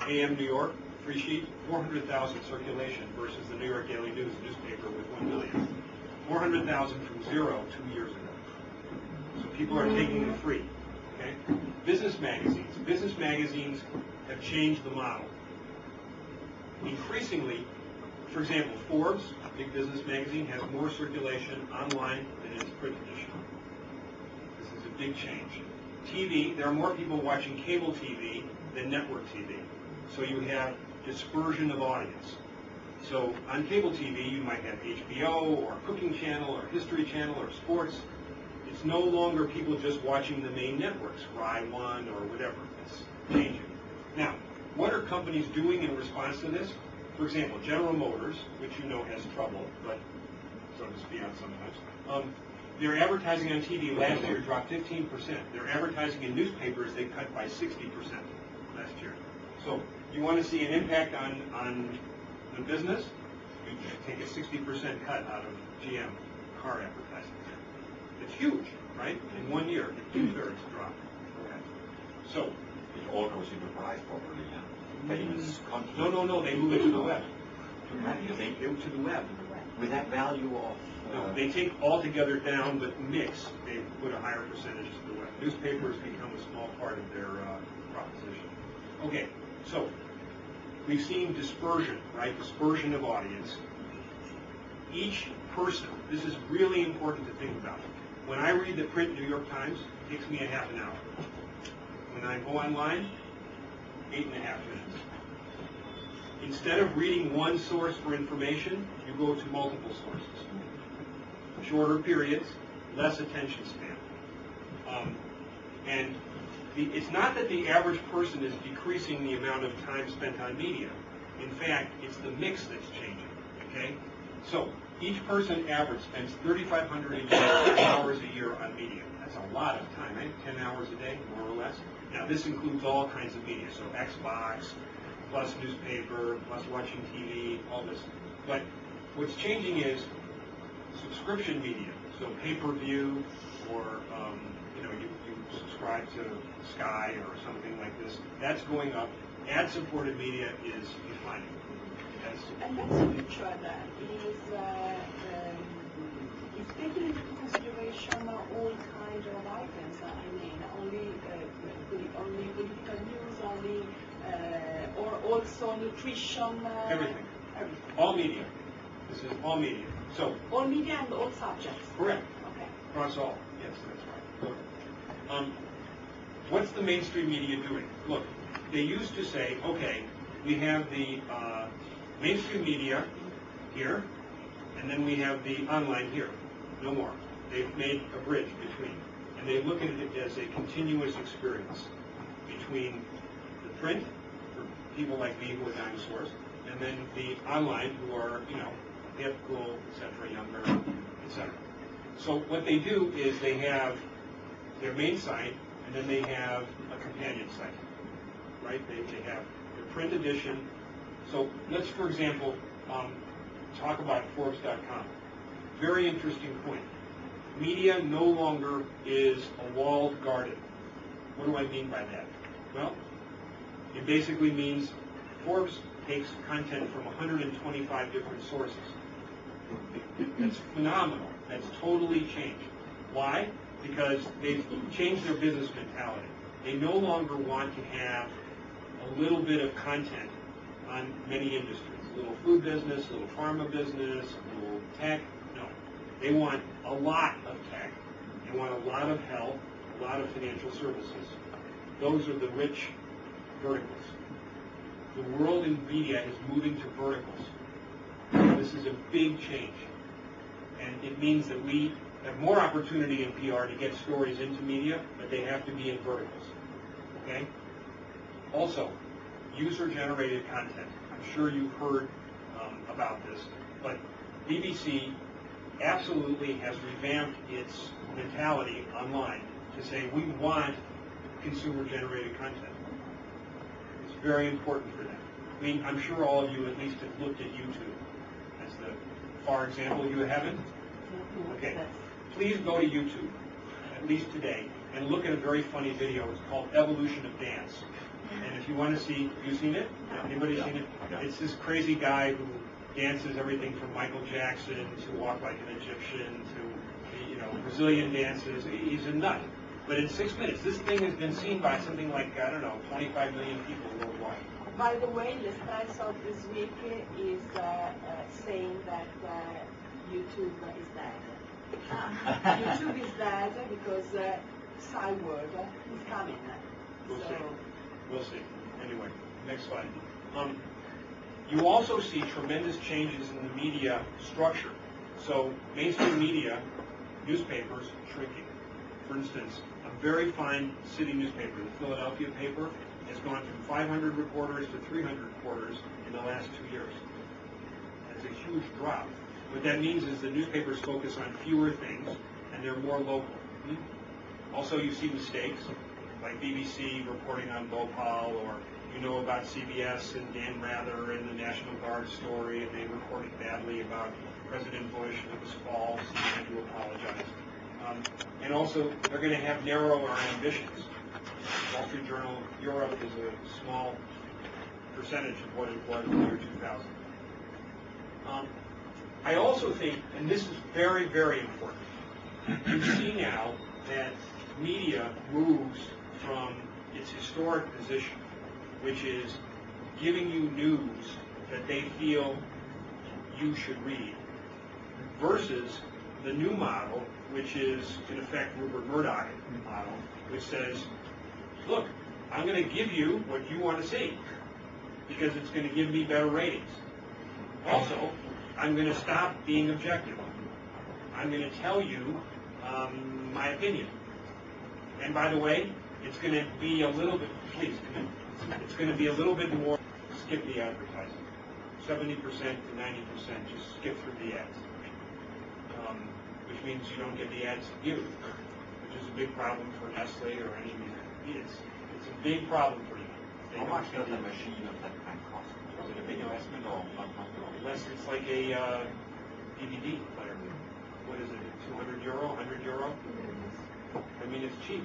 AM New York, free sheet, 400,000 circulation versus the New York Daily News newspaper with 1 million. 400,000 from 0 2 years ago. So people are taking the free. Okay? Business magazines. Business magazines have changed the model. Increasingly, for example, Forbes, a big business magazine, has more circulation online than its print edition. This is a big change. TV, there are more people watching cable TV than network TV. So you have dispersion of audience. So on cable TV, you might have HBO or Cooking Channel or History Channel or Sports. It's no longer people just watching the main networks, Fry One or whatever. It's changing. Now, what are companies doing in response to this? For example, General Motors, which you know has trouble, but so to speak sometimes, their advertising on TV last year dropped 15%. Their advertising in newspapers, they cut by 60% last year. So you want to see an impact on the business? You take a 60% cut out of GM car advertising. It's huge, right? In 1 year, 2/3 drop. Okay. So it all goes into price properly, yeah. Famous countries. No, they move it to the web. They move to the web. With that value of... No, they take all together down, but mix, they put a higher percentage to the web. Newspapers become a small part of their proposition. Okay, so we've seen dispersion, right? Dispersion of audience. Each person, this is really important to think about. When I read the print New York Times, it takes me a half an hour. When I go online, 8.5 minutes. Instead of reading one source for information, you go to multiple sources. Shorter periods, less attention span. And it's not that the average person is decreasing the amount of time spent on media. In fact, it's the mix that's changing. Okay? So each person average spends 3,500 hours a year on media. That's a lot of time, right? 10 hours a day, more or less. Now, this includes all kinds of media, so Xbox, plus newspaper, plus watching TV, all this. But what's changing is subscription media, so pay-per-view, or you subscribe to Sky or something like this. That's going up. Ad-supported media is declining. And that's a picture that is taking into consideration all kinds of items. I mean, only political news, or also nutrition. Everything. All media. This is all media. So all media and all subjects. Correct. Okay. Across all. Yes, that's right. What's the mainstream media doing? Look, they used to say, okay, we have the mainstream media here, and then we have the online here. No more. They've made a bridge between. And they look at it as a continuous experience between the print, for people like me who are dinosaurs, and then the online who are, hip, cool, etc., younger, etc. So what they do is they have their main site, and then they have a companion site, right? They have their print edition. So let's, for example, talk about Forbes.com. Very interesting point. Media no longer is a walled garden. What do I mean by that? Well, it basically means Forbes takes content from 125 different sources. That's phenomenal. That's totally changed. Why? Because they've changed their business mentality. They no longer want to have a little bit of content on many industries. A little food business, a little pharma business, a little tech. No. They want a lot of tech. They want a lot of health, a lot of financial services. Those are the rich verticals. The world in media is moving to verticals. This is a big change. And it means that we have more opportunity in PR to get stories into media, but they have to be in verticals. Okay? Also, user-generated content. I'm sure you've heard about this, but BBC absolutely has revamped its mentality online to say we want consumer-generated content. It's very important for them. I mean, I'm sure all of you at least have looked at YouTube as the far example. You haven't? Okay. Please go to YouTube, at least today, and look at a very funny video. It's called Evolution of Dance. And if you want to see, have you seen it? Anybody seen it? Yeah. It's this crazy guy who dances everything from Michael Jackson to Walk Like an Egyptian to, you know, Brazilian dances. He's a nut. But in 6 minutes, this thing has been seen by something like, I don't know, 25 million people worldwide. By the way, L'Espresso this week is saying that YouTube is dead. YouTube is dead because Cyborg is coming. We'll see. So, We'll see. Anyway, next slide. You also see tremendous changes in the media structure. So mainstream media, newspapers, shrinking. For instance, a very fine city newspaper, the Philadelphia paper, has gone from 500 reporters to 300 reporters in the last 2 years. That's a huge drop. What that means is the newspapers focus on fewer things, and they're more local. Also, you see mistakes, like BBC reporting on Bhopal, or you know about CBS and Dan Rather and the National Guard story, and they reported badly about President Bush, and it was false, and they had to apologize. And also, they're going to have narrower ambitions. Wall Street Journal Europe is a small percentage of what it was in the year 2000. I also think, and this is very, very important, you see now that media moves from its historic position, which is giving you news that they feel you should read, versus the new model, which is, in effect, Rupert Murdoch model, which says, look, I'm going to give you what you want to see because it's going to give me better ratings. Also, I'm going to stop being objective. I'm going to tell you my opinion. And by the way, it's going to be a little bit, please, it's going to be a little bit more, skip the advertising. 70% to 90%, just skip through the ads. Which means you don't get the ads you, which is a big problem for Nestle or any of these. It's a big problem for you. How much does a machine of that kind cost? Is it a big investment? No, not at all. Unless it's like a DVD player. What is it, 200 euro, 100 euro? I mean, it's cheap.